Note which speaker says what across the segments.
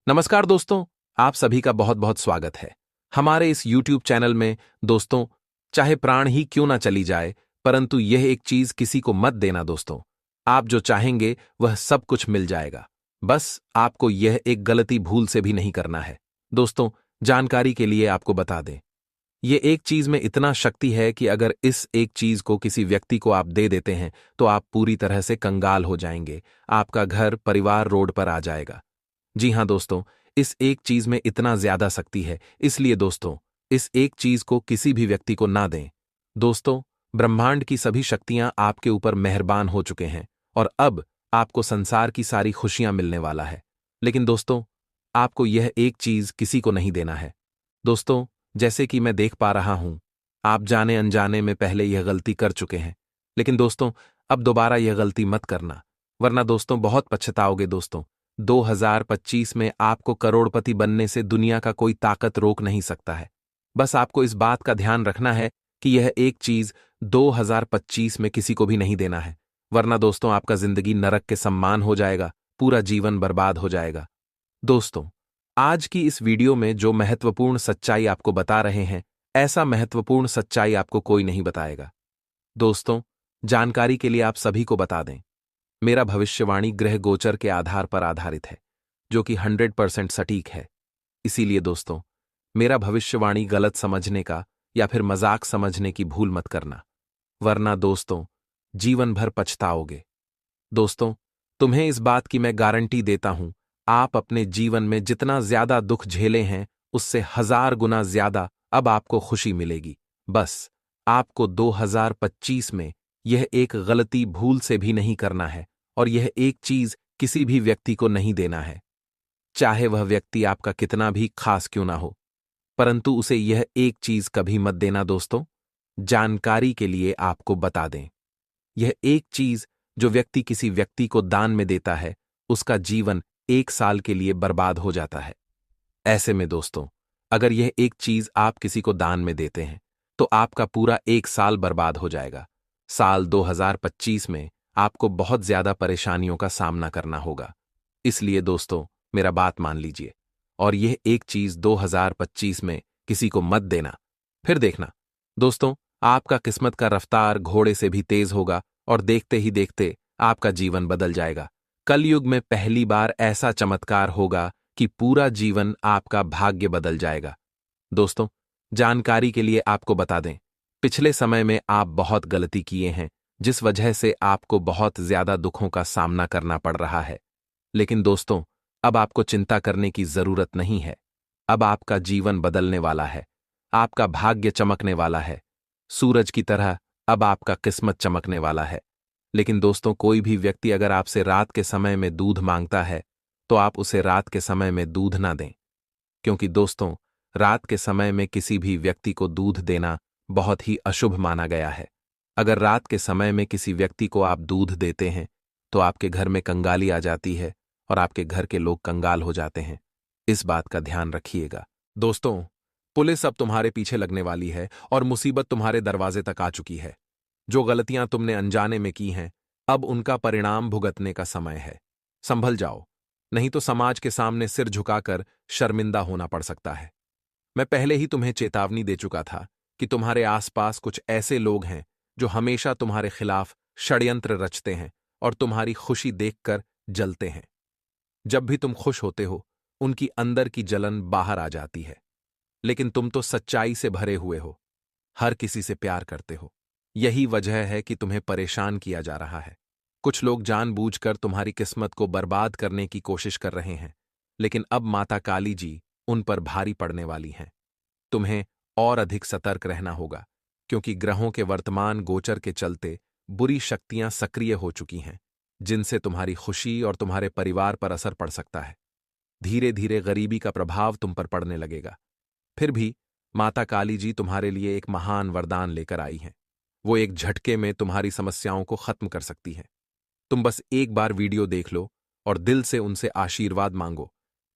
Speaker 1: नमस्कार दोस्तों, आप सभी का बहुत बहुत स्वागत है हमारे इस YouTube चैनल में। दोस्तों, चाहे प्राण ही क्यों ना चली जाए, परंतु यह एक चीज किसी को मत देना दोस्तों। आप जो चाहेंगे वह सब कुछ मिल जाएगा। बस आपको यह एक गलती भूल से भी नहीं करना है। दोस्तों, जानकारी के लिए आपको बता दें, यह एक चीज में इतना शक्ति है कि अगर इस एक चीज को किसी व्यक्ति को आप दे देते हैं तो आप पूरी तरह से कंगाल हो जाएंगे। आपका घर परिवार रोड पर आ जाएगा। जी हां दोस्तों, इस एक चीज में इतना ज्यादा शक्ति है, इसलिए दोस्तों इस एक चीज को किसी भी व्यक्ति को ना दें। दोस्तों, ब्रह्मांड की सभी शक्तियां आपके ऊपर मेहरबान हो चुके हैं और अब आपको संसार की सारी खुशियां मिलने वाला है। लेकिन दोस्तों, आपको यह एक चीज किसी को नहीं देना है। दोस्तों, जैसे कि मैं देख पा रहा हूं, आप जाने अनजाने में पहले यह गलती कर चुके हैं। लेकिन दोस्तों, अब दोबारा यह गलती मत करना, वरना दोस्तों बहुत पछताओगे। दोस्तों, 2025 में आपको करोड़पति बनने से दुनिया का कोई ताकत रोक नहीं सकता है। बस आपको इस बात का ध्यान रखना है कि यह एक चीज 2025 में किसी को भी नहीं देना है, वरना दोस्तों आपका जिंदगी नरक के सम्मान हो जाएगा, पूरा जीवन बर्बाद हो जाएगा। दोस्तों, आज की इस वीडियो में जो महत्वपूर्ण सच्चाई आपको बता रहे हैं, ऐसा महत्वपूर्ण सच्चाई आपको कोई नहीं बताएगा। दोस्तों, जानकारी के लिए आप सभी को बता दें, मेरा भविष्यवाणी ग्रह गोचर के आधार पर आधारित है, जो कि 100% सटीक है। इसीलिए दोस्तों, मेरा भविष्यवाणी गलत समझने का या फिर मजाक समझने की भूल मत करना, वरना दोस्तों जीवन भर पछताओगे। दोस्तों, तुम्हें इस बात की मैं गारंटी देता हूं, आप अपने जीवन में जितना ज्यादा दुख झेले हैं उससे 1000 गुना ज्यादा अब आपको खुशी मिलेगी। बस आपको 2025 में यह एक गलती भूल से भी नहीं करना है और यह एक चीज किसी भी व्यक्ति को नहीं देना है, चाहे वह व्यक्ति आपका कितना भी खास क्यों ना हो, परंतु उसे यह एक चीज कभी मत देना। दोस्तों, जानकारी के लिए आपको बता दें, यह एक चीज जो व्यक्ति किसी व्यक्ति को दान में देता है, उसका जीवन 1 साल के लिए बर्बाद हो जाता है। ऐसे में दोस्तों, अगर यह एक चीज आप किसी को दान में देते हैं तो आपका पूरा 1 साल बर्बाद हो जाएगा। साल 2025 में आपको बहुत ज्यादा परेशानियों का सामना करना होगा। इसलिए दोस्तों, मेरा बात मान लीजिए और यह एक चीज 2025 में किसी को मत देना। फिर देखना दोस्तों, आपका किस्मत का रफ्तार घोड़े से भी तेज होगा और देखते ही देखते आपका जीवन बदल जाएगा। कलयुग में पहली बार ऐसा चमत्कार होगा कि पूरा जीवन आपका भाग्य बदल जाएगा। दोस्तों, जानकारी के लिए आपको बता दें, पिछले समय में आप बहुत गलती किए हैं, जिस वजह से आपको बहुत ज्यादा दुखों का सामना करना पड़ रहा है। लेकिन दोस्तों, अब आपको चिंता करने की जरूरत नहीं है। अब आपका जीवन बदलने वाला है, आपका भाग्य चमकने वाला है। सूरज की तरह अब आपका किस्मत चमकने वाला है। लेकिन दोस्तों, कोई भी व्यक्ति अगर आपसे रात के समय में दूध मांगता है तो आप उसे रात के समय में दूध ना दें, क्योंकि दोस्तों रात के समय में किसी भी व्यक्ति को दूध देना बहुत ही अशुभ माना गया है। अगर रात के समय में किसी व्यक्ति को आप दूध देते हैं तो आपके घर में कंगाली आ जाती है और आपके घर के लोग कंगाल हो जाते हैं। इस बात का ध्यान रखिएगा। दोस्तों, पुलिस अब तुम्हारे पीछे लगने वाली है और मुसीबत तुम्हारे दरवाजे तक आ चुकी है। जो गलतियां तुमने अनजाने में की हैं, अब उनका परिणाम भुगतने का समय है। संभल जाओ, नहीं तो समाज के सामने सिर झुकाकर शर्मिंदा होना पड़ सकता है। मैं पहले ही तुम्हें चेतावनी दे चुका था कि तुम्हारे आसपास कुछ ऐसे लोग हैं जो हमेशा तुम्हारे खिलाफ षड्यंत्र रचते हैं और तुम्हारी खुशी देखकर जलते हैं। जब भी तुम खुश होते हो, उनकी अंदर की जलन बाहर आ जाती है। लेकिन तुम तो सच्चाई से भरे हुए हो, हर किसी से प्यार करते हो। यही वजह है कि तुम्हें परेशान किया जा रहा है। कुछ लोग जानबूझकर तुम्हारी किस्मत को बर्बाद करने की कोशिश कर रहे हैं, लेकिन अब माता काली जी उन पर भारी पड़ने वाली हैं। तुम्हें और अधिक सतर्क रहना होगा, क्योंकि ग्रहों के वर्तमान गोचर के चलते बुरी शक्तियां सक्रिय हो चुकी हैं, जिनसे तुम्हारी खुशी और तुम्हारे परिवार पर असर पड़ सकता है। धीरे धीरे गरीबी का प्रभाव तुम पर पड़ने लगेगा। फिर भी माता काली जी तुम्हारे लिए एक महान वरदान लेकर आई हैं। वो एक झटके में तुम्हारी समस्याओं को खत्म कर सकती है। तुम बस एक बार वीडियो देख लो और दिल से उनसे आशीर्वाद मांगो,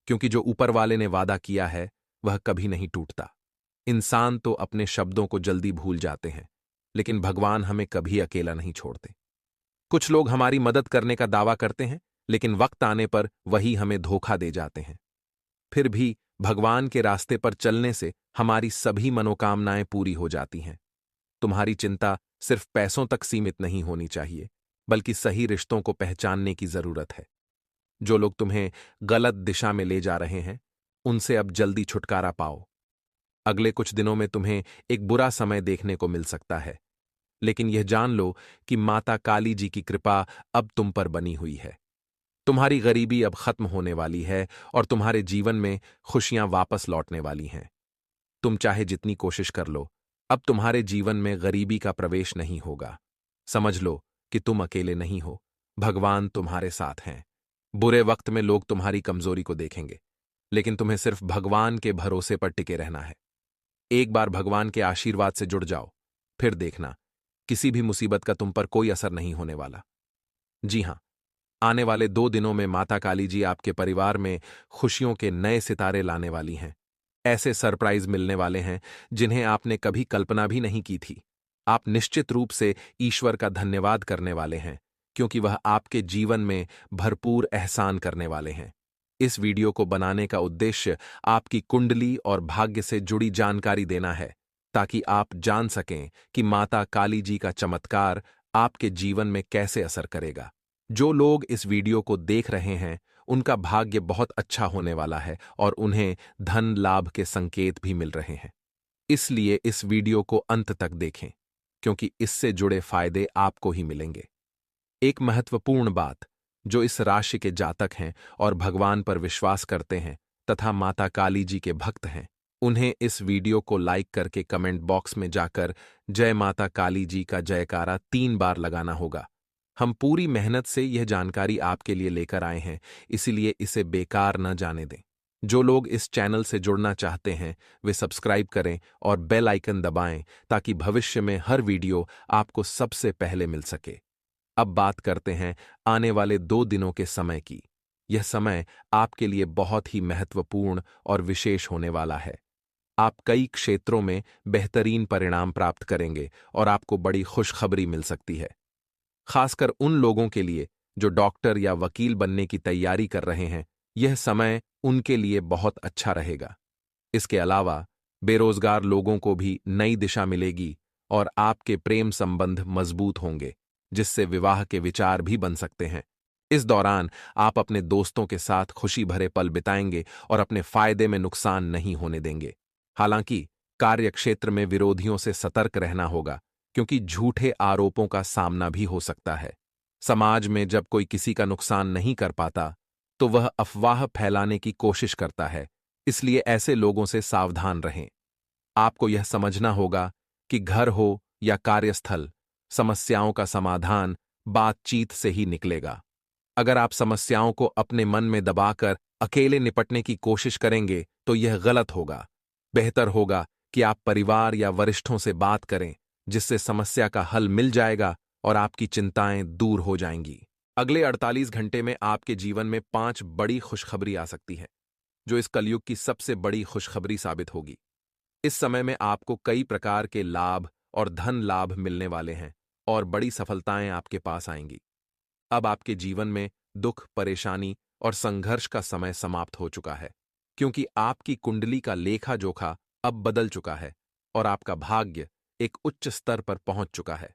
Speaker 1: क्योंकि जो ऊपर वाले ने वादा किया है वह कभी नहीं टूटता। इंसान तो अपने शब्दों को जल्दी भूल जाते हैं, लेकिन भगवान हमें कभी अकेला नहीं छोड़ते। कुछ लोग हमारी मदद करने का दावा करते हैं, लेकिन वक्त आने पर वही हमें धोखा दे जाते हैं। फिर भी भगवान के रास्ते पर चलने से हमारी सभी मनोकामनाएं पूरी हो जाती हैं। तुम्हारी चिंता सिर्फ पैसों तक सीमित नहीं होनी चाहिए, बल्कि सही रिश्तों को पहचानने की जरूरत है। जो लोग तुम्हें गलत दिशा में ले जा रहे हैं, उनसे अब जल्दी छुटकारा पाओ। अगले कुछ दिनों में तुम्हें एक बुरा समय देखने को मिल सकता है, लेकिन यह जान लो कि माता काली जी की कृपा अब तुम पर बनी हुई है। तुम्हारी गरीबी अब खत्म होने वाली है और तुम्हारे जीवन में खुशियां वापस लौटने वाली हैं। तुम चाहे जितनी कोशिश कर लो, अब तुम्हारे जीवन में गरीबी का प्रवेश नहीं होगा। समझ लो कि तुम अकेले नहीं हो, भगवान तुम्हारे साथ हैं। बुरे वक्त में लोग तुम्हारी कमजोरी को देखेंगे, लेकिन तुम्हें सिर्फ भगवान के भरोसे पर टिके रहना है। एक बार भगवान के आशीर्वाद से जुड़ जाओ, फिर देखना किसी भी मुसीबत का तुम पर कोई असर नहीं होने वाला। जी हां, आने वाले 2 दिनों में माता काली जी आपके परिवार में खुशियों के नए सितारे लाने वाली हैं। ऐसे सरप्राइज मिलने वाले हैं जिन्हें आपने कभी कल्पना भी नहीं की थी। आप निश्चित रूप से ईश्वर का धन्यवाद करने वाले हैं, क्योंकि वह आपके जीवन में भरपूर एहसान करने वाले हैं। इस वीडियो को बनाने का उद्देश्य आपकी कुंडली और भाग्य से जुड़ी जानकारी देना है, ताकि आप जान सकें कि माता काली जी का चमत्कार आपके जीवन में कैसे असर करेगा। जो लोग इस वीडियो को देख रहे हैं, उनका भाग्य बहुत अच्छा होने वाला है और उन्हें धन लाभ के संकेत भी मिल रहे हैं। इसलिए इस वीडियो को अंत तक देखें, क्योंकि इससे जुड़े फायदे आपको ही मिलेंगे। एक महत्वपूर्ण बात, जो इस राशि के जातक हैं और भगवान पर विश्वास करते हैं तथा माता काली जी के भक्त हैं, उन्हें इस वीडियो को लाइक करके कमेंट बॉक्स में जाकर जय माता काली जी का जयकारा 3 बार लगाना होगा। हम पूरी मेहनत से यह जानकारी आपके लिए लेकर आए हैं, इसीलिए इसे बेकार न जाने दें। जो लोग इस चैनल से जुड़ना चाहते हैं, वे सब्सक्राइब करें और बेल आइकन दबाएं, ताकि भविष्य में हर वीडियो आपको सबसे पहले मिल सके। अब बात करते हैं आने वाले 2 दिनों के समय की। यह समय आपके लिए बहुत ही महत्वपूर्ण और विशेष होने वाला है। आप कई क्षेत्रों में बेहतरीन परिणाम प्राप्त करेंगे और आपको बड़ी खुशखबरी मिल सकती है। खासकर उन लोगों के लिए जो डॉक्टर या वकील बनने की तैयारी कर रहे हैं, यह समय उनके लिए बहुत अच्छा रहेगा। इसके अलावा बेरोजगार लोगों को भी नई दिशा मिलेगी और आपके प्रेम संबंध मजबूत होंगे, जिससे विवाह के विचार भी बन सकते हैं। इस दौरान आप अपने दोस्तों के साथ खुशी भरे पल बिताएंगे और अपने फायदे में नुकसान नहीं होने देंगे। हालांकि कार्य क्षेत्र में विरोधियों से सतर्क रहना होगा, क्योंकि झूठे आरोपों का सामना भी हो सकता है। समाज में जब कोई किसी का नुकसान नहीं कर पाता, तो वह अफवाह फैलाने की कोशिश करता है, इसलिए ऐसे लोगों से सावधान रहें। आपको यह समझना होगा कि घर हो या कार्यस्थल, समस्याओं का समाधान बातचीत से ही निकलेगा। अगर आप समस्याओं को अपने मन में दबाकर अकेले निपटने की कोशिश करेंगे, तो यह गलत होगा। बेहतर होगा कि आप परिवार या वरिष्ठों से बात करें, जिससे समस्या का हल मिल जाएगा और आपकी चिंताएं दूर हो जाएंगी। अगले 48 घंटे में आपके जीवन में 5 बड़ी खुशखबरी आ सकती है, जो इस कलयुग की सबसे बड़ी खुशखबरी साबित होगी। इस समय में आपको कई प्रकार के लाभ और धन लाभ मिलने वाले हैं और बड़ी सफलताएं आपके पास आएंगी। अब आपके जीवन में दुख, परेशानी और संघर्ष का समय समाप्त हो चुका है, क्योंकि आपकी कुंडली का लेखा जोखा अब बदल चुका है और आपका भाग्य एक उच्च स्तर पर पहुंच चुका है।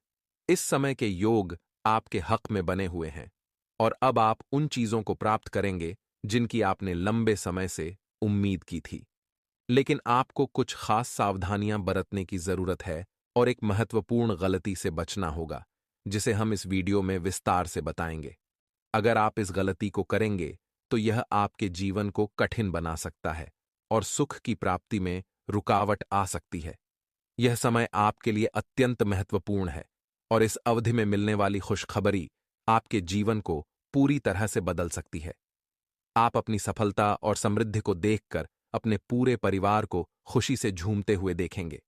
Speaker 1: इस समय के योग आपके हक में बने हुए हैं और अब आप उन चीजों को प्राप्त करेंगे जिनकी आपने लंबे समय से उम्मीद की थी। लेकिन आपको कुछ खास सावधानियां बरतने की जरूरत है और एक महत्वपूर्ण गलती से बचना होगा, जिसे हम इस वीडियो में विस्तार से बताएंगे। अगर आप इस गलती को करेंगे, तो यह आपके जीवन को कठिन बना सकता है और सुख की प्राप्ति में रुकावट आ सकती है। यह समय आपके लिए अत्यंत महत्वपूर्ण है और इस अवधि में मिलने वाली खुशखबरी आपके जीवन को पूरी तरह से बदल सकती है। आप अपनी सफलता और समृद्धि को देखकर अपने पूरे परिवार को खुशी से झूमते हुए देखेंगे।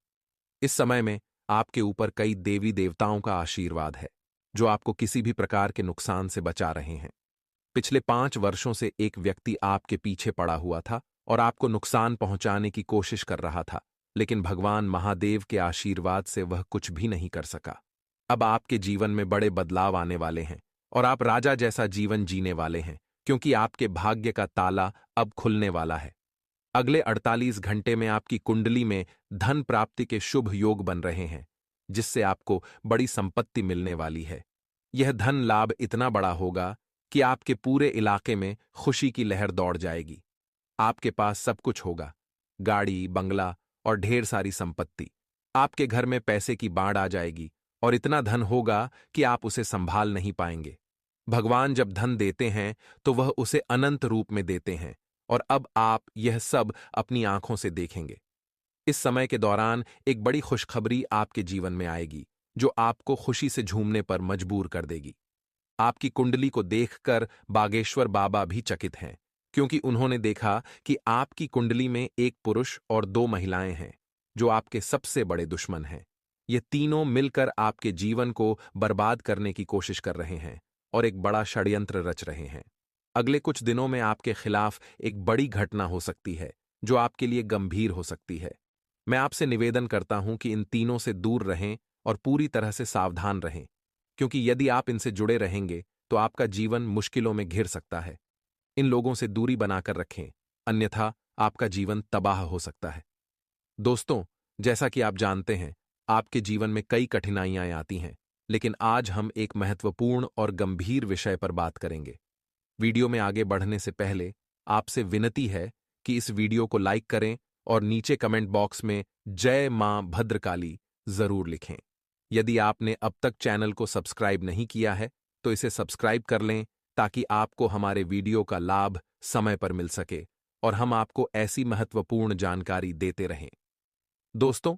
Speaker 1: इस समय में आपके ऊपर कई देवी देवताओं का आशीर्वाद है, जो आपको किसी भी प्रकार के नुकसान से बचा रहे हैं। पिछले 5 वर्षों से एक व्यक्ति आपके पीछे पड़ा हुआ था और आपको नुकसान पहुंचाने की कोशिश कर रहा था, लेकिन भगवान महादेव के आशीर्वाद से वह कुछ भी नहीं कर सका। अब आपके जीवन में बड़े बदलाव आने वाले हैं और आप राजा जैसा जीवन जीने वाले हैं, क्योंकि आपके भाग्य का ताला अब खुलने वाला है। अगले 48 घंटे में आपकी कुंडली में धन प्राप्ति के शुभ योग बन रहे हैं, जिससे आपको बड़ी संपत्ति मिलने वाली है। यह धन लाभ इतना बड़ा होगा कि आपके पूरे इलाके में खुशी की लहर दौड़ जाएगी। आपके पास सब कुछ होगा, गाड़ी, बंगला और ढेर सारी संपत्ति। आपके घर में पैसे की बाढ़ आ जाएगी और इतना धन होगा कि आप उसे संभाल नहीं पाएंगे। भगवान जब धन देते हैं तो वह उसे अनंत रूप में देते हैं, और अब आप यह सब अपनी आंखों से देखेंगे। इस समय के दौरान एक बड़ी खुशखबरी आपके जीवन में आएगी, जो आपको खुशी से झूमने पर मजबूर कर देगी। आपकी कुंडली को देखकर बागेश्वर बाबा भी चकित हैं, क्योंकि उन्होंने देखा कि आपकी कुंडली में एक पुरुष और दो महिलाएं हैं, जो आपके सबसे बड़े दुश्मन हैं। ये तीनों मिलकर आपके जीवन को बर्बाद करने की कोशिश कर रहे हैं और एक बड़ा षड्यंत्र रच रहे हैं। अगले कुछ दिनों में आपके खिलाफ एक बड़ी घटना हो सकती है, जो आपके लिए गंभीर हो सकती है। मैं आपसे निवेदन करता हूं कि इन तीनों से दूर रहें और पूरी तरह से सावधान रहें, क्योंकि यदि आप इनसे जुड़े रहेंगे तो आपका जीवन मुश्किलों में घिर सकता है। इन लोगों से दूरी बनाकर रखें, अन्यथा आपका जीवन तबाह हो सकता है। दोस्तों, जैसा कि आप जानते हैं, आपके जीवन में कई कठिनाइयां आती हैं, लेकिन आज हम एक महत्वपूर्ण और गंभीर विषय पर बात करेंगे। वीडियो में आगे बढ़ने से पहले आपसे विनती है कि इस वीडियो को लाइक करें और नीचे कमेंट बॉक्स में जय मां भद्रकाली जरूर लिखें। यदि आपने अब तक चैनल को सब्सक्राइब नहीं किया है तो इसे सब्सक्राइब कर लें, ताकि आपको हमारे वीडियो का लाभ समय पर मिल सके और हम आपको ऐसी महत्वपूर्ण जानकारी देते रहें। दोस्तों,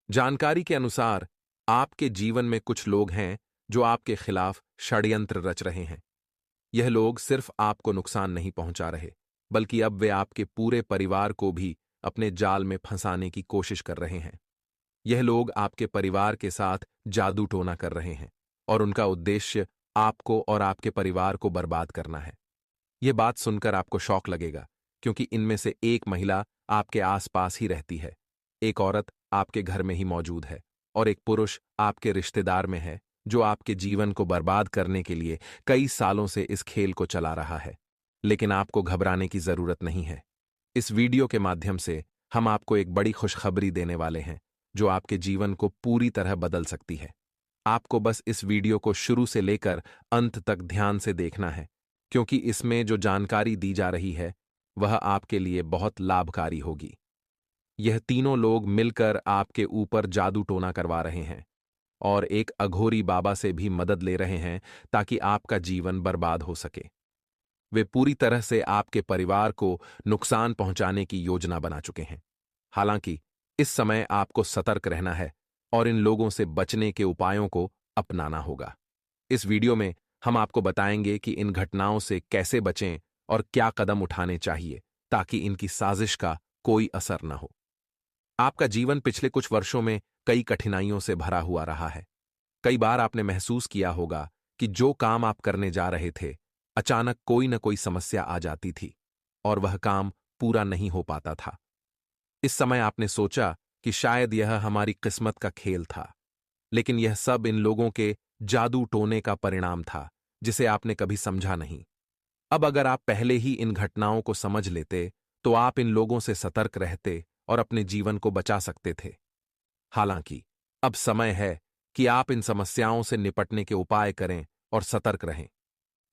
Speaker 1: जानकारी के अनुसार आपके जीवन में कुछ लोग हैं जो आपके खिलाफ षड्यंत्र रच रहे हैं। यह लोग सिर्फ आपको नुकसान नहीं पहुंचा रहे, बल्कि अब वे आपके पूरे परिवार को भी अपने जाल में फंसाने की कोशिश कर रहे हैं। यह लोग आपके परिवार के साथ जादू टोना कर रहे हैं और उनका उद्देश्य आपको और आपके परिवार को बर्बाद करना है। यह बात सुनकर आपको शौक लगेगा, क्योंकि इनमें से एक महिला आपके आसपास ही रहती है, एक औरत आपके घर में ही मौजूद है और एक पुरुष आपके रिश्तेदार में है, जो आपके जीवन को बर्बाद करने के लिए कई सालों से इस खेल को चला रहा है। लेकिन आपको घबराने की जरूरत नहीं है। इस वीडियो के माध्यम से हम आपको एक बड़ी खुशखबरी देने वाले हैं, जो आपके जीवन को पूरी तरह बदल सकती है। आपको बस इस वीडियो को शुरू से लेकर अंत तक ध्यान से देखना है, क्योंकि इसमें जो जानकारी दी जा रही है वह आपके लिए बहुत लाभकारी होगी। यह तीनों लोग मिलकर आपके ऊपर जादू टोना करवा रहे हैं और एक अघोरी बाबा से भी मदद ले रहे हैं, ताकि आपका जीवन बर्बाद हो सके। वे पूरी तरह से आपके परिवार को नुकसान पहुंचाने की योजना बना चुके हैं। हालांकि इस समय आपको सतर्क रहना है और इन लोगों से बचने के उपायों को अपनाना होगा। इस वीडियो में हम आपको बताएंगे कि इन घटनाओं से कैसे बचें और क्या कदम उठाने चाहिए, ताकि इनकी साजिश का कोई असर न हो। आपका जीवन पिछले कुछ वर्षों में कई कठिनाइयों से भरा हुआ रहा है। कई बार आपने महसूस किया होगा कि जो काम आप करने जा रहे थे, अचानक कोई न कोई समस्या आ जाती थी और वह काम पूरा नहीं हो पाता था। इस समय आपने सोचा कि शायद यह हमारी किस्मत का खेल था, लेकिन यह सब इन लोगों के जादू टोने का परिणाम था, जिसे आपने कभी समझा नहीं। अब अगर आप पहले ही इन घटनाओं को समझ लेते तो आप इन लोगों से सतर्क रहते और अपने जीवन को बचा सकते थे। हालांकि अब समय है कि आप इन समस्याओं से निपटने के उपाय करें और सतर्क रहें।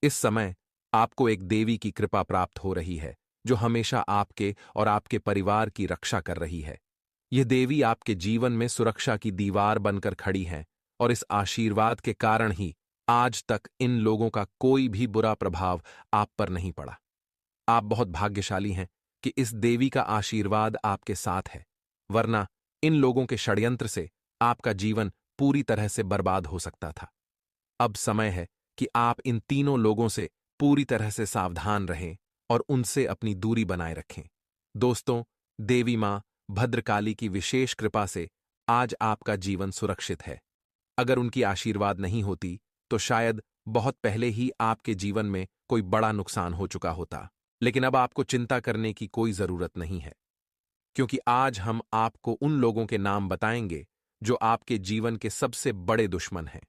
Speaker 1: इस समय आपको एक देवी की कृपा प्राप्त हो रही है, जो हमेशा आपके और आपके परिवार की रक्षा कर रही है। यह देवी आपके जीवन में सुरक्षा की दीवार बनकर खड़ी है, और इस आशीर्वाद के कारण ही आज तक इन लोगों का कोई भी बुरा प्रभाव आप पर नहीं पड़ा। आप बहुत भाग्यशाली हैं कि इस देवी का आशीर्वाद आपके साथ है, वरना इन लोगों के षड्यंत्र से आपका जीवन पूरी तरह से बर्बाद हो सकता था। अब समय है कि आप इन तीनों लोगों से पूरी तरह से सावधान रहें और उनसे अपनी दूरी बनाए रखें। दोस्तों, देवी मां भद्रकाली की विशेष कृपा से आज आपका जीवन सुरक्षित है। अगर उनकी आशीर्वाद नहीं होती तो शायद बहुत पहले ही आपके जीवन में कोई बड़ा नुकसान हो चुका होता। लेकिन अब आपको चिंता करने की कोई जरूरत नहीं है, क्योंकि आज हम आपको उन लोगों के नाम बताएंगे जो आपके जीवन के सबसे बड़े दुश्मन हैं।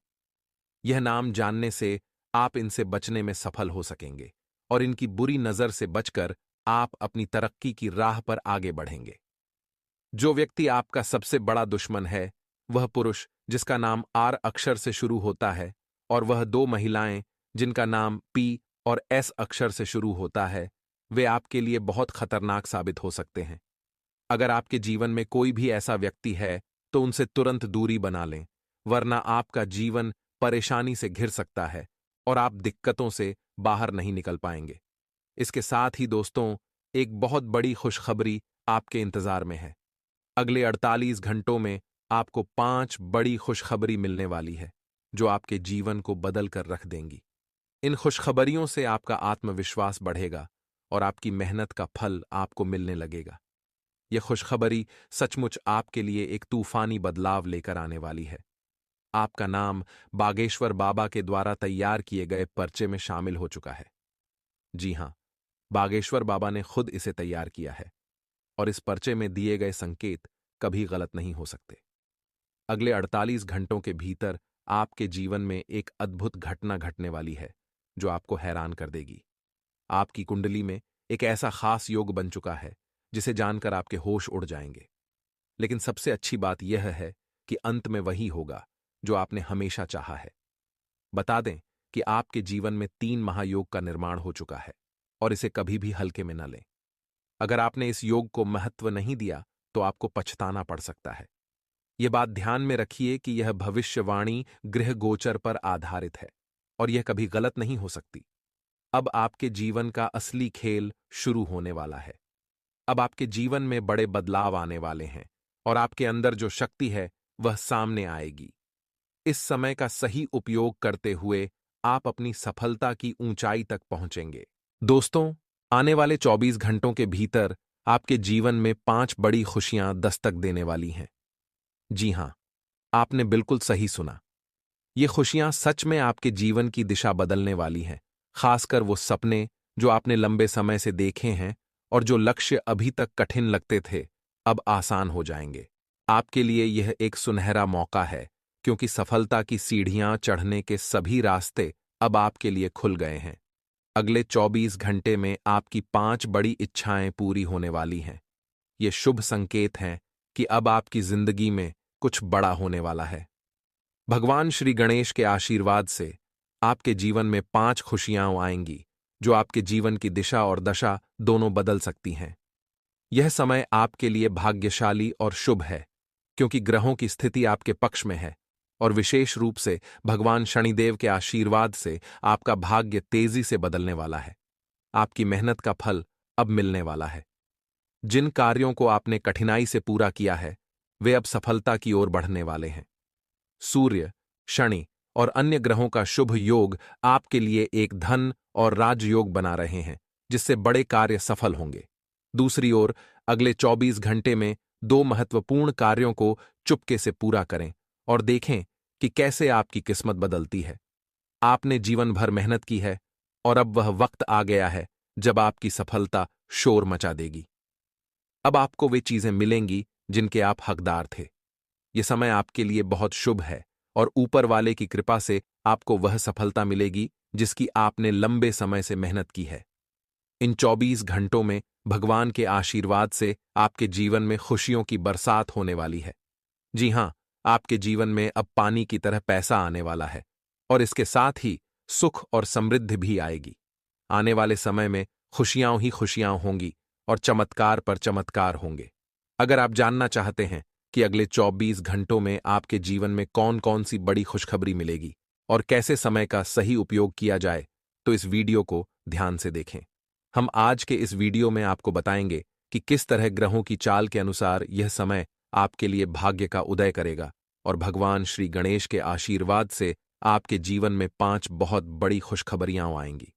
Speaker 1: यह नाम जानने से आप इनसे बचने में सफल हो सकेंगे और इनकी बुरी नजर से बचकर आप अपनी तरक्की की राह पर आगे बढ़ेंगे। जो व्यक्ति आपका सबसे बड़ा दुश्मन है, वह पुरुष जिसका नाम आर अक्षर से शुरू होता है, और वह दो महिलाएं जिनका नाम पी और एस अक्षर से शुरू होता है, वे आपके लिए बहुत खतरनाक साबित हो सकते हैं। अगर आपके जीवन में कोई भी ऐसा व्यक्ति है, तो उनसे तुरंत दूरी बना लें, वरना आपका जीवन परेशानी से घिर सकता है और आप दिक्कतों से बाहर नहीं निकल पाएंगे। इसके साथ ही दोस्तों, एक बहुत बड़ी खुशखबरी आपके इंतजार में है। अगले 48 घंटों में आपको 5 बड़ी खुशखबरी मिलने वाली है, जो आपके जीवन को बदल कर रख देंगी। इन खुशखबरियों से आपका आत्मविश्वास बढ़ेगा और आपकी मेहनत का फल आपको मिलने लगेगा। यह खुशखबरी सचमुच आपके लिए एक तूफानी बदलाव लेकर आने वाली है। आपका नाम बागेश्वर बाबा के द्वारा तैयार किए गए पर्चे में शामिल हो चुका है। जी हां, बागेश्वर बाबा ने खुद इसे तैयार किया है और इस पर्चे में दिए गए संकेत कभी गलत नहीं हो सकते। अगले 48 घंटों के भीतर आपके जीवन में एक अद्भुत घटना घटने वाली है, जो आपको हैरान कर देगी। आपकी कुंडली में एक ऐसा खास योग बन चुका है, जिसे जानकर आपके होश उड़ जाएंगे। लेकिन सबसे अच्छी बात यह है कि अंत में वही होगा जो आपने हमेशा चाहा है। बता दें कि आपके जीवन में 3 महायोग का निर्माण हो चुका है, और इसे कभी भी हल्के में न लें। अगर आपने इस योग को महत्व नहीं दिया, तो आपको पछताना पड़ सकता है। यह बात ध्यान में रखिए कि यह भविष्यवाणी गृह गोचर पर आधारित है, और यह कभी गलत नहीं हो सकती। अब आपके जीवन का असली खेल शुरू होने वाला है। अब आपके जीवन में बड़े बदलाव आने वाले हैं, और आपके अंदर जो शक्ति है, वह सामने आएगी। इस समय का सही उपयोग करते हुए आप अपनी सफलता की ऊंचाई तक पहुंचेंगे। दोस्तों, आने वाले 24 घंटों के भीतर आपके जीवन में 5 बड़ी खुशियां दस्तक देने वाली हैं। जी हां, आपने बिल्कुल सही सुना। ये खुशियां सच में आपके जीवन की दिशा बदलने वाली हैं, खासकर वो सपने जो आपने लंबे समय से देखे हैं और जो लक्ष्य अभी तक कठिन लगते थे, अब आसान हो जाएंगे। आपके लिए यह एक सुनहरा मौका है, क्योंकि सफलता की सीढ़ियां चढ़ने के सभी रास्ते अब आपके लिए खुल गए हैं। अगले 24 घंटे में आपकी 5 बड़ी इच्छाएं पूरी होने वाली हैं। ये शुभ संकेत हैं कि अब आपकी जिंदगी में कुछ बड़ा होने वाला है। भगवान श्री गणेश के आशीर्वाद से आपके जीवन में 5 खुशियां आएंगी, जो आपके जीवन की दिशा और दशा दोनों बदल सकती हैं। यह समय आपके लिए भाग्यशाली और शुभ है, क्योंकि ग्रहों की स्थिति आपके पक्ष में है, और विशेष रूप से भगवान शनिदेव के आशीर्वाद से आपका भाग्य तेजी से बदलने वाला है। आपकी मेहनत का फल अब मिलने वाला है। जिन कार्यों को आपने कठिनाई से पूरा किया है, वे अब सफलता की ओर बढ़ने वाले हैं। सूर्य, शनि और अन्य ग्रहों का शुभ योग आपके लिए एक धन और राजयोग बना रहे हैं, जिससे बड़े कार्य सफल होंगे। दूसरी ओर, अगले 24 घंटे में 2 महत्वपूर्ण कार्यों को चुपके से पूरा करें और देखें कि कैसे आपकी किस्मत बदलती है। आपने जीवन भर मेहनत की है, और अब वह वक्त आ गया है जब आपकी सफलता शोर मचा देगी। अब आपको वे चीजें मिलेंगी जिनके आप हकदार थे। ये समय आपके लिए बहुत शुभ है, और ऊपर वाले की कृपा से आपको वह सफलता मिलेगी जिसकी आपने लंबे समय से मेहनत की है। इन 24 घंटों में भगवान के आशीर्वाद से आपके जीवन में खुशियों की बरसात होने वाली है। जी हां, आपके जीवन में अब पानी की तरह पैसा आने वाला है, और इसके साथ ही सुख और समृद्धि भी आएगी। आने वाले समय में खुशियां ही खुशियां होंगी, और चमत्कार पर चमत्कार होंगे। अगर आप जानना चाहते हैं कि अगले 24 घंटों में आपके जीवन में कौन कौन सी बड़ी खुशखबरी मिलेगी और कैसे समय का सही उपयोग किया जाए, तो इस वीडियो को ध्यान से देखें। हम आज के इस वीडियो में आपको बताएंगे कि किस तरह ग्रहों की चाल के अनुसार यह समय आपके लिए भाग्य का उदय करेगा, और भगवान श्री गणेश के आशीर्वाद से आपके जीवन में 5 बहुत बड़ी खुशखबरियां आएंगी।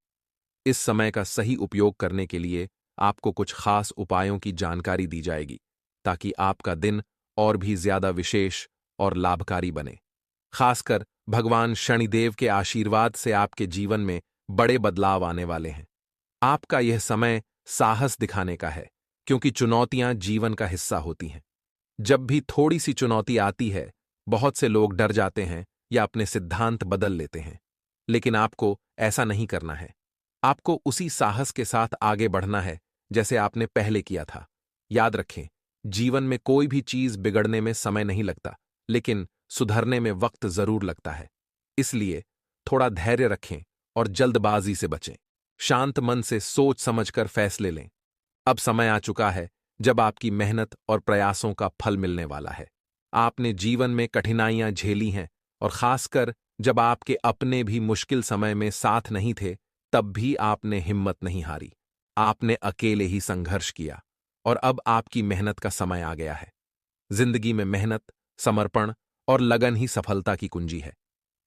Speaker 1: इस समय का सही उपयोग करने के लिए आपको कुछ खास उपायों की जानकारी दी जाएगी, ताकि आपका दिन और भी ज्यादा विशेष और लाभकारी बने। खासकर भगवान शनिदेव के आशीर्वाद से आपके जीवन में बड़े बदलाव आने वाले हैं। आपका यह समय साहस दिखाने का है, क्योंकि चुनौतियां जीवन का हिस्सा होती हैं। जब भी थोड़ी सी चुनौती आती है, बहुत से लोग डर जाते हैं या अपने सिद्धांत बदल लेते हैं। लेकिन आपको ऐसा नहीं करना है। आपको उसी साहस के साथ आगे बढ़ना है जैसे आपने पहले किया था। याद रखें, जीवन में कोई भी चीज बिगड़ने में समय नहीं लगता, लेकिन सुधरने में वक्त जरूर लगता है। इसलिए थोड़ा धैर्य रखें और जल्दबाजी से बचें। शांत मन से सोच समझकर फैसले लें। अब समय आ चुका है जब आपकी मेहनत और प्रयासों का फल मिलने वाला है। आपने जीवन में कठिनाइयां झेली हैं, और खासकर जब आपके अपने भी मुश्किल समय में साथ नहीं थे, तब भी आपने हिम्मत नहीं हारी। आपने अकेले ही संघर्ष किया, और अब आपकी मेहनत का समय आ गया है। जिंदगी में मेहनत, समर्पण और लगन ही सफलता की कुंजी है।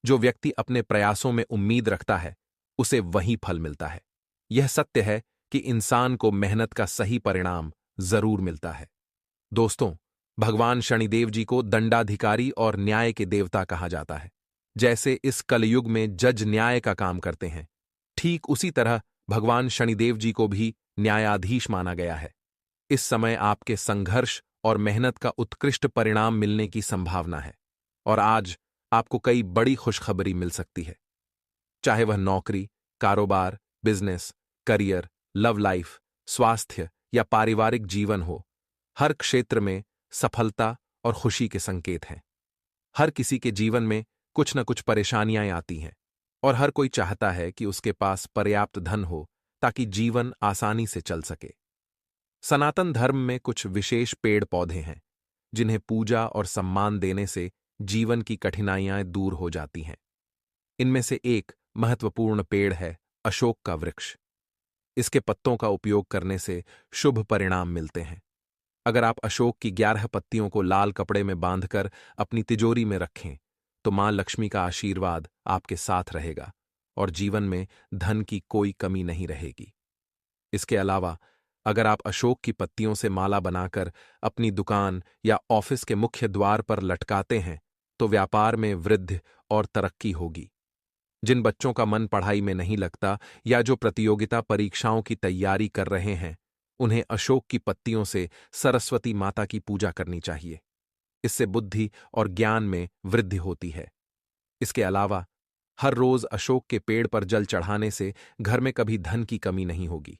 Speaker 1: जो व्यक्ति अपने प्रयासों में उम्मीद रखता है, उसे वही फल मिलता है। यह सत्य है कि इंसान को मेहनत का सही परिणाम जरूर मिलता है। दोस्तों, भगवान शनिदेव जी को दंडाधिकारी और न्याय के देवता कहा जाता है। जैसे इस कलयुग में जज न्याय का काम करते हैं, ठीक उसी तरह भगवान शनिदेव जी को भी न्यायाधीश माना गया है। इस समय आपके संघर्ष और मेहनत का उत्कृष्ट परिणाम मिलने की संभावना है, और आज आपको कई बड़ी खुशखबरी मिल सकती है। चाहे वह नौकरी, कारोबार, बिजनेस, करियर, लव लाइफ, स्वास्थ्य या पारिवारिक जीवन हो, हर क्षेत्र में सफलता और खुशी के संकेत हैं। हर किसी के जीवन में कुछ न कुछ परेशानियां आती हैं, और हर कोई चाहता है कि उसके पास पर्याप्त धन हो ताकि जीवन आसानी से चल सके। सनातन धर्म में कुछ विशेष पेड़ पौधे हैं जिन्हें पूजा और सम्मान देने से जीवन की कठिनाइयां दूर हो जाती हैं। इनमें से एक महत्वपूर्ण पेड़ है अशोक का वृक्ष। इसके पत्तों का उपयोग करने से शुभ परिणाम मिलते हैं। अगर आप अशोक की 11 पत्तियों को लाल कपड़े में बांधकर अपनी तिजोरी में रखें, तो मां लक्ष्मी का आशीर्वाद आपके साथ रहेगा और जीवन में धन की कोई कमी नहीं रहेगी। इसके अलावा अगर आप अशोक की पत्तियों से माला बनाकर अपनी दुकान या ऑफिस के मुख्य द्वार पर लटकाते हैं, तो व्यापार में वृद्धि और तरक्की होगी। जिन बच्चों का मन पढ़ाई में नहीं लगता या जो प्रतियोगिता परीक्षाओं की तैयारी कर रहे हैं, उन्हें अशोक की पत्तियों से सरस्वती माता की पूजा करनी चाहिए। इससे बुद्धि और ज्ञान में वृद्धि होती है। इसके अलावा हर रोज अशोक के पेड़ पर जल चढ़ाने से घर में कभी धन की कमी नहीं होगी,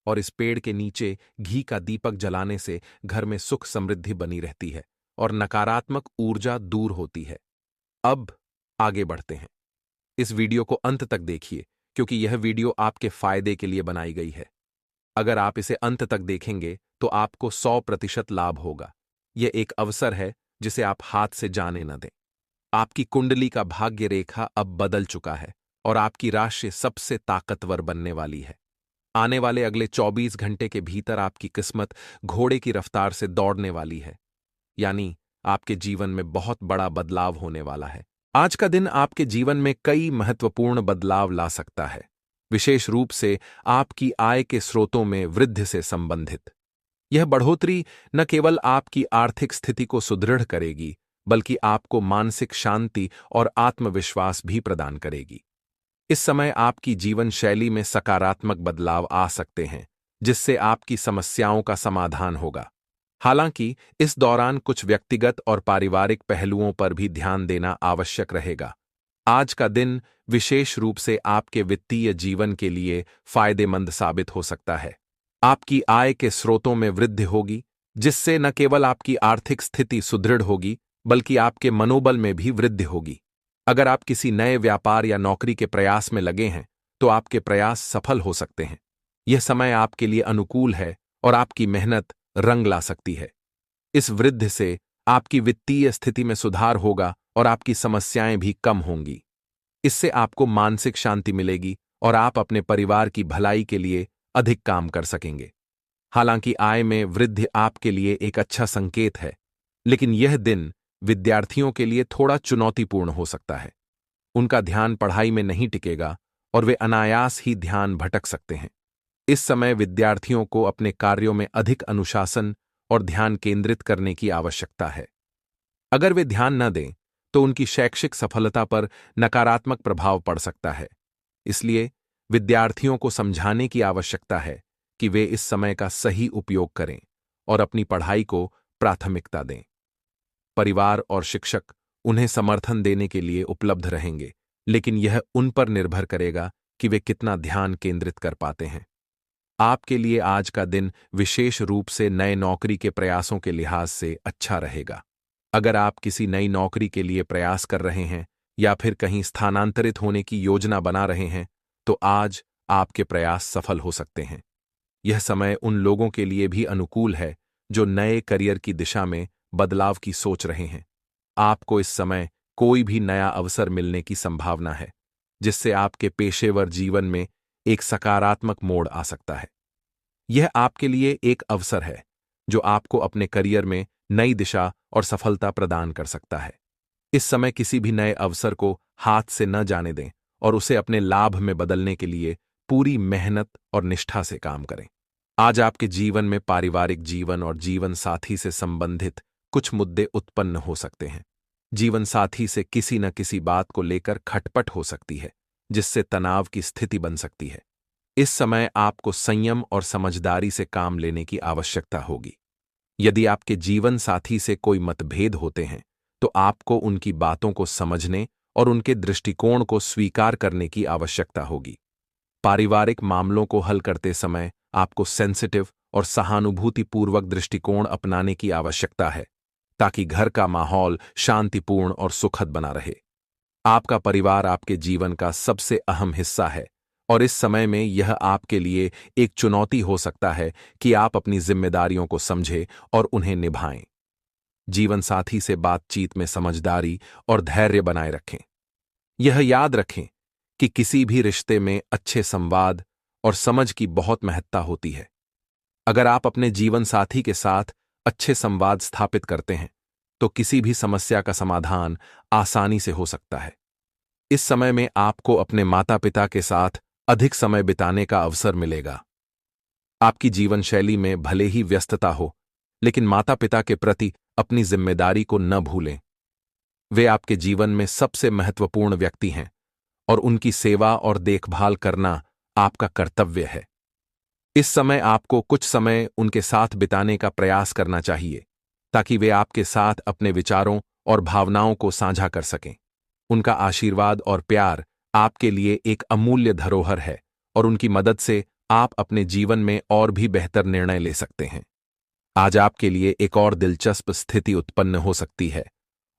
Speaker 1: और इस पेड़ के नीचे घी का दीपक जलाने से घर में सुख समृद्धि बनी रहती है और नकारात्मक ऊर्जा दूर होती है। अब आगे बढ़ते हैं। इस वीडियो को अंत तक देखिए, क्योंकि यह वीडियो आपके फायदे के लिए बनाई गई है। अगर आप इसे अंत तक देखेंगे तो आपको 100% लाभ होगा। यह एक अवसर है जिसे आप हाथ से जाने न दें। आपकी कुंडली का भाग्य रेखा अब बदल चुका है और आपकी राशि सबसे ताकतवर बनने वाली है। आने वाले अगले 24 घंटे के भीतर आपकी किस्मत घोड़े की रफ्तार से दौड़ने वाली है, यानी आपके जीवन में बहुत बड़ा बदलाव होने वाला है। आज का दिन आपके जीवन में कई महत्वपूर्ण बदलाव ला सकता है, विशेष रूप से आपकी आय के स्रोतों में वृद्धि से संबंधित। यह बढ़ोतरी न केवल आपकी आर्थिक स्थिति को सुदृढ़ करेगी, बल्कि आपको मानसिक शांति और आत्मविश्वास भी प्रदान करेगी। इस समय आपकी जीवन शैली में सकारात्मक बदलाव आ सकते हैं, जिससे आपकी समस्याओं का समाधान होगा। हालांकि इस दौरान कुछ व्यक्तिगत और पारिवारिक पहलुओं पर भी ध्यान देना आवश्यक रहेगा। आज का दिन विशेष रूप से आपके वित्तीय जीवन के लिए फायदेमंद साबित हो सकता है। आपकी आय के स्रोतों में वृद्धि होगी, जिससे न केवल आपकी आर्थिक स्थिति सुदृढ़ होगी, बल्कि आपके मनोबल में भी वृद्धि होगी। अगर आप किसी नए व्यापार या नौकरी के प्रयास में लगे हैं, तो आपके प्रयास सफल हो सकते हैं। यह समय आपके लिए अनुकूल है और आपकी मेहनत रंग ला सकती है। इस वृद्धि से आपकी वित्तीय स्थिति में सुधार होगा और आपकी समस्याएं भी कम होंगी। इससे आपको मानसिक शांति मिलेगी और आप अपने परिवार की भलाई के लिए अधिक काम कर सकेंगे। हालांकि आय में वृद्धि आपके लिए एक अच्छा संकेत है, लेकिन यह दिन विद्यार्थियों के लिए थोड़ा चुनौतीपूर्ण हो सकता है। उनका ध्यान पढ़ाई में नहीं टिकेगा और वे अनायास ही ध्यान भटक सकते हैं। इस समय विद्यार्थियों को अपने कार्यों में अधिक अनुशासन और ध्यान केंद्रित करने की आवश्यकता है। अगर वे ध्यान न दें, तो उनकी शैक्षिक सफलता पर नकारात्मक प्रभाव पड़ सकता है। इसलिए विद्यार्थियों को समझाने की आवश्यकता है कि वे इस समय का सही उपयोग करें और अपनी पढ़ाई को प्राथमिकता दें। परिवार और शिक्षक उन्हें समर्थन देने के लिए उपलब्ध रहेंगे, लेकिन यह उन पर निर्भर करेगा कि वे कितना ध्यान केंद्रित कर पाते हैं। आपके लिए आज का दिन विशेष रूप से नए नौकरी के प्रयासों के लिहाज से अच्छा रहेगा। अगर आप किसी नई नौकरी के लिए प्रयास कर रहे हैं या फिर कहीं स्थानांतरित होने की योजना बना रहे हैं, तो आज आपके प्रयास सफल हो सकते हैं। यह समय उन लोगों के लिए भी अनुकूल है जो नए करियर की दिशा में बदलाव की सोच रहे हैं। आपको इस समय कोई भी नया अवसर मिलने की संभावना है, जिससे आपके पेशेवर जीवन में एक सकारात्मक मोड़ आ सकता है। यह आपके लिए एक अवसर है जो आपको अपने करियर में नई दिशा और सफलता प्रदान कर सकता है। इस समय किसी भी नए अवसर को हाथ से न जाने दें और उसे अपने लाभ में बदलने के लिए पूरी मेहनत और निष्ठा से काम करें। आज आपके जीवन में पारिवारिक जीवन और जीवन साथी से संबंधित कुछ मुद्दे उत्पन्न हो सकते हैं। जीवन साथी से किसी न किसी बात को लेकर खटपट हो सकती है, जिससे तनाव की स्थिति बन सकती है। इस समय आपको संयम और समझदारी से काम लेने की आवश्यकता होगी। यदि आपके जीवन साथी से कोई मतभेद होते हैं, तो आपको उनकी बातों को समझने और उनके दृष्टिकोण को स्वीकार करने की आवश्यकता होगी। पारिवारिक मामलों को हल करते समय आपको सेंसिटिव और सहानुभूतिपूर्वक दृष्टिकोण अपनाने की आवश्यकता है, ताकि घर का माहौल शांतिपूर्ण और सुखद बना रहे। आपका परिवार आपके जीवन का सबसे अहम हिस्सा है और इस समय में यह आपके लिए एक चुनौती हो सकता है कि आप अपनी जिम्मेदारियों को समझें और उन्हें निभाएं। जीवन साथी से बातचीत में समझदारी और धैर्य बनाए रखें। यह याद रखें कि किसी भी रिश्ते में अच्छे संवाद और समझ की बहुत महत्ता होती है। अगर आप अपने जीवन साथी के साथ अच्छे संवाद स्थापित करते हैं, तो किसी भी समस्या का समाधान आसानी से हो सकता है। इस समय में आपको अपने माता पिता के साथ अधिक समय बिताने का अवसर मिलेगा। आपकी जीवन शैली में भले ही व्यस्तता हो, लेकिन माता पिता के प्रति अपनी जिम्मेदारी को न भूलें। वे आपके जीवन में सबसे महत्वपूर्ण व्यक्ति हैं और उनकी सेवा और देखभाल करना आपका कर्तव्य है। इस समय आपको कुछ समय उनके साथ बिताने का प्रयास करना चाहिए, ताकि वे आपके साथ अपने विचारों और भावनाओं को साझा कर सकें। उनका आशीर्वाद और प्यार आपके लिए एक अमूल्य धरोहर है और उनकी मदद से आप अपने जीवन में और भी बेहतर निर्णय ले सकते हैं। आज आपके लिए एक और दिलचस्प स्थिति उत्पन्न हो सकती है,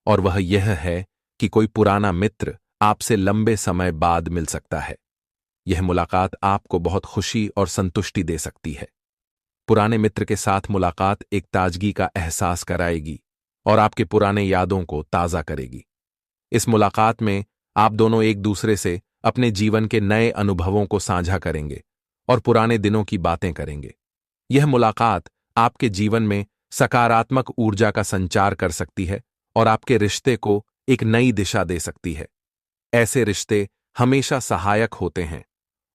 Speaker 1: और वह यह है कि कोई पुराना मित्र आपसे लंबे समय बाद मिल सकता है। यह मुलाकात आपको बहुत खुशी और संतुष्टि दे सकती है। पुराने मित्र के साथ मुलाकात एक ताजगी का एहसास कराएगी और आपके पुराने यादों को ताज़ा करेगी। इस मुलाकात में आप दोनों एक दूसरे से अपने जीवन के नए अनुभवों को साझा करेंगे और पुराने दिनों की बातें करेंगे। यह मुलाकात आपके जीवन में सकारात्मक ऊर्जा का संचार कर सकती है और आपके रिश्ते को एक नई दिशा दे सकती है। ऐसे रिश्ते हमेशा सहायक होते हैं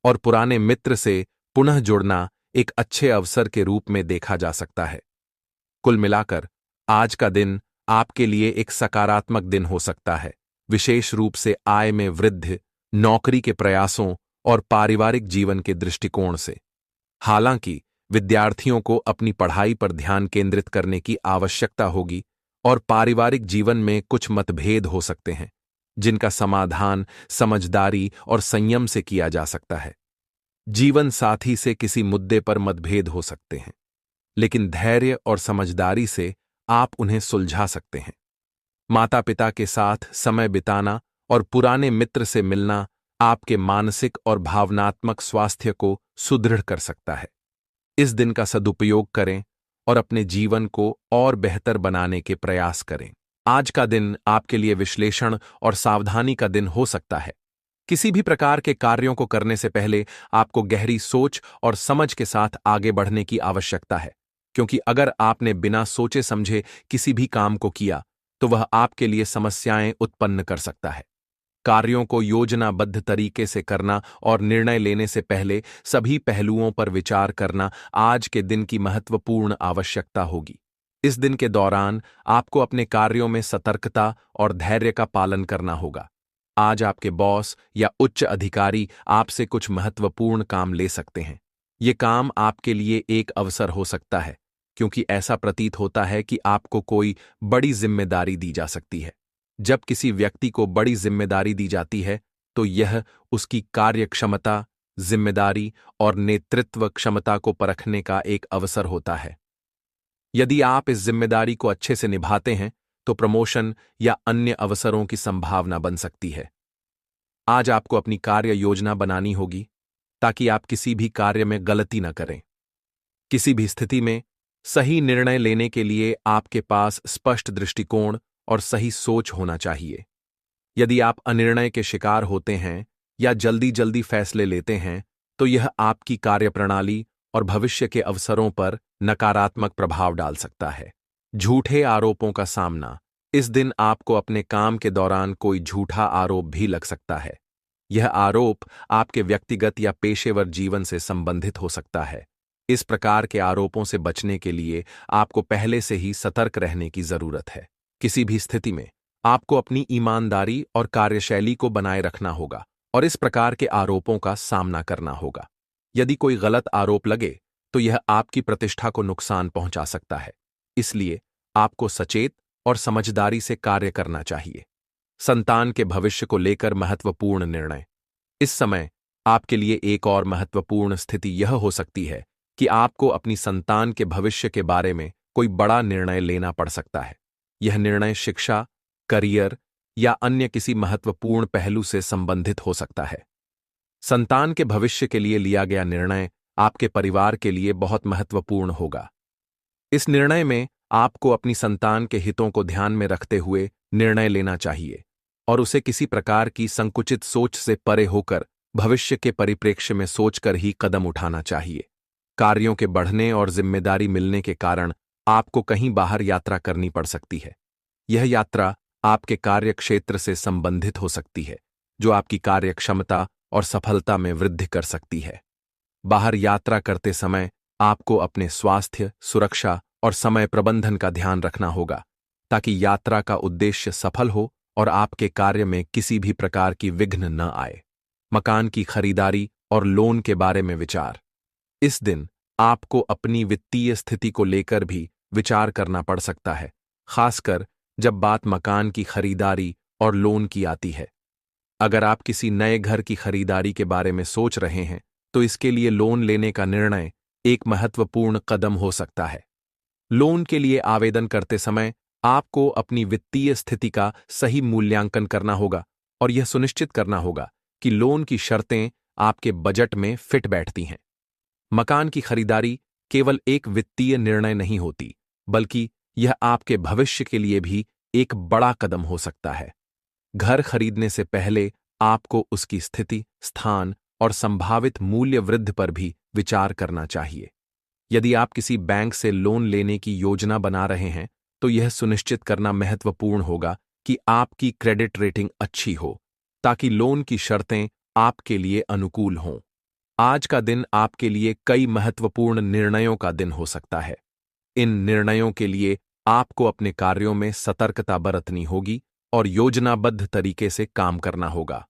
Speaker 1: और पुराने मित्र से पुनः जुड़ना एक अच्छे अवसर के रूप में देखा जा सकता है। कुल मिलाकर आज का दिन आपके लिए एक सकारात्मक दिन हो सकता है, विशेष रूप से आय में वृद्धि, नौकरी के प्रयासों और पारिवारिक जीवन के दृष्टिकोण से। हालांकि विद्यार्थियों को अपनी पढ़ाई पर ध्यान केंद्रित करने की आवश्यकता होगी और पारिवारिक जीवन में कुछ मतभेद हो सकते हैं, जिनका समाधान समझदारी और संयम से किया जा सकता है। जीवन साथी से किसी मुद्दे पर मतभेद हो सकते हैं, लेकिन धैर्य और समझदारी से आप उन्हें सुलझा सकते हैं। माता पिता के साथ समय बिताना और पुराने मित्र से मिलना आपके मानसिक और भावनात्मक स्वास्थ्य को सुदृढ़ कर सकता है। इस दिन का सदुपयोग करें और अपने जीवन को और बेहतर बनाने के प्रयास करें। आज का दिन आपके लिए विश्लेषण और सावधानी का दिन हो सकता है। किसी भी प्रकार के कार्यों को करने से पहले आपको गहरी सोच और समझ के साथ आगे बढ़ने की आवश्यकता है, क्योंकि अगर आपने बिना सोचे समझे किसी भी काम को किया, तो वह आपके लिए समस्याएं उत्पन्न कर सकता है। कार्यों को योजनाबद्ध तरीके से करना और निर्णय लेने से पहले सभी पहलुओं पर विचार करना आज के दिन की महत्वपूर्ण आवश्यकता होगी। इस दिन के दौरान आपको अपने कार्यों में सतर्कता और धैर्य का पालन करना होगा। आज आपके बॉस या उच्च अधिकारी आपसे कुछ महत्वपूर्ण काम ले सकते हैं। ये काम आपके लिए एक अवसर हो सकता है, क्योंकि ऐसा प्रतीत होता है कि आपको कोई बड़ी जिम्मेदारी दी जा सकती है। जब किसी व्यक्ति को बड़ी जिम्मेदारी दी जाती है, तो यह उसकी कार्यक्षमता, जिम्मेदारी और नेतृत्व क्षमता को परखने का एक अवसर होता है। यदि आप इस जिम्मेदारी को अच्छे से निभाते हैं तो प्रमोशन या अन्य अवसरों की संभावना बन सकती है। आज आपको अपनी कार्य योजना बनानी होगी ताकि आप किसी भी कार्य में गलती न करें। किसी भी स्थिति में सही निर्णय लेने के लिए आपके पास स्पष्ट दृष्टिकोण और सही सोच होना चाहिए। यदि आप अनिर्णय के शिकार होते हैं या जल्दी जल्दी फैसले लेते हैं तो यह आपकी कार्यप्रणाली और भविष्य के अवसरों पर नकारात्मक प्रभाव डाल सकता है। झूठे आरोपों का सामना। इस दिन आपको अपने काम के दौरान कोई झूठा आरोप भी लग सकता है। यह आरोप आपके व्यक्तिगत या पेशेवर जीवन से संबंधित हो सकता है। इस प्रकार के आरोपों से बचने के लिए आपको पहले से ही सतर्क रहने की जरूरत है। किसी भी स्थिति में आपको अपनी ईमानदारी और कार्यशैली को बनाए रखना होगा और इस प्रकार के आरोपों का सामना करना होगा। यदि कोई गलत आरोप लगे तो यह आपकी प्रतिष्ठा को नुकसान पहुंचा सकता है। इसलिए आपको सचेत और समझदारी से कार्य करना चाहिए। संतान के भविष्य को लेकर महत्वपूर्ण निर्णय। इस समय आपके लिए एक और महत्वपूर्ण स्थिति यह हो सकती है कि आपको अपनी संतान के भविष्य के बारे में कोई बड़ा निर्णय लेना पड़ सकता है। यह निर्णय शिक्षा, करियर या अन्य किसी महत्वपूर्ण पहलू से संबंधित हो सकता है। संतान के भविष्य के लिए लिया गया निर्णय आपके परिवार के लिए बहुत महत्वपूर्ण होगा। इस निर्णय में आपको अपनी संतान के हितों को ध्यान में रखते हुए निर्णय लेना चाहिए और उसे किसी प्रकार की संकुचित सोच से परे होकर भविष्य के परिप्रेक्ष्य में सोचकर ही कदम उठाना चाहिए। कार्यों के बढ़ने और जिम्मेदारी मिलने के कारण आपको कहीं बाहर यात्रा करनी पड़ सकती है। यह यात्रा आपके कार्य क्षेत्र से संबंधित हो सकती है, जो आपकी कार्यक्षमता और सफलता में वृद्धि कर सकती है। बाहर यात्रा करते समय आपको अपने स्वास्थ्य, सुरक्षा और समय प्रबंधन का ध्यान रखना होगा ताकि यात्रा का उद्देश्य सफल हो और आपके कार्य में किसी भी प्रकार की विघ्न न आए। मकान की खरीदारी और लोन के बारे में विचार। इस दिन आपको अपनी वित्तीय स्थिति को लेकर भी विचार करना पड़ सकता है, खासकर जब बात मकान की खरीदारी और लोन की आती है। अगर आप किसी नए घर की खरीदारी के बारे में सोच रहे हैं तो इसके लिए लोन लेने का निर्णय एक महत्वपूर्ण कदम हो सकता है। लोन के लिए आवेदन करते समय आपको अपनी वित्तीय स्थिति का सही मूल्यांकन करना होगा और यह सुनिश्चित करना होगा कि लोन की शर्तें आपके बजट में फिट बैठती हैं। मकान की खरीदारी केवल एक वित्तीय निर्णय नहीं होती, बल्कि यह आपके भविष्य के लिए भी एक बड़ा कदम हो सकता है। घर खरीदने से पहले आपको उसकी स्थिति, स्थान और संभावित मूल्य वृद्धि पर भी विचार करना चाहिए। यदि आप किसी बैंक से लोन लेने की योजना बना रहे हैं तो यह सुनिश्चित करना महत्वपूर्ण होगा कि आपकी क्रेडिट रेटिंग अच्छी हो ताकि लोन की शर्तें आपके लिए अनुकूल हों। आज का दिन आपके लिए कई महत्वपूर्ण निर्णयों का दिन हो सकता है। इन निर्णयों के लिए आपको अपने कार्यों में सतर्कता बरतनी होगी और योजनाबद्ध तरीके से काम करना होगा।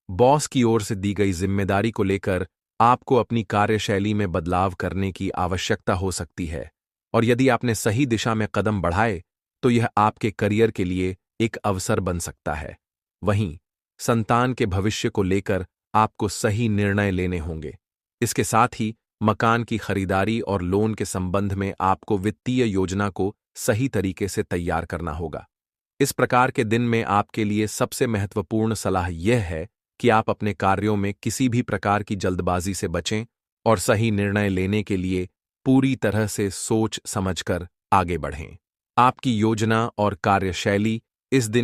Speaker 1: बॉस की ओर से दी गई जिम्मेदारी को लेकर आपको अपनी कार्यशैली में बदलाव करने की आवश्यकता हो सकती है और यदि आपने सही दिशा में कदम बढ़ाए तो यह आपके करियर के लिए एक अवसर बन सकता है। वहीं संतान के भविष्य को लेकर आपको सही निर्णय लेने होंगे। इसके साथ ही मकान की खरीदारी और लोन के संबंध में आपको वित्तीय योजना को सही तरीके से तैयार करना होगा। इस प्रकार के दिन में आपके लिए सबसे महत्वपूर्ण सलाह यह है कि आप अपने कार्यों में किसी भी प्रकार की जल्दबाजी से बचें और सही निर्णय लेने के लिए पूरी तरह से सोच समझकर आगे बढ़ें। आपकी योजना और कार्यशैली इस दिन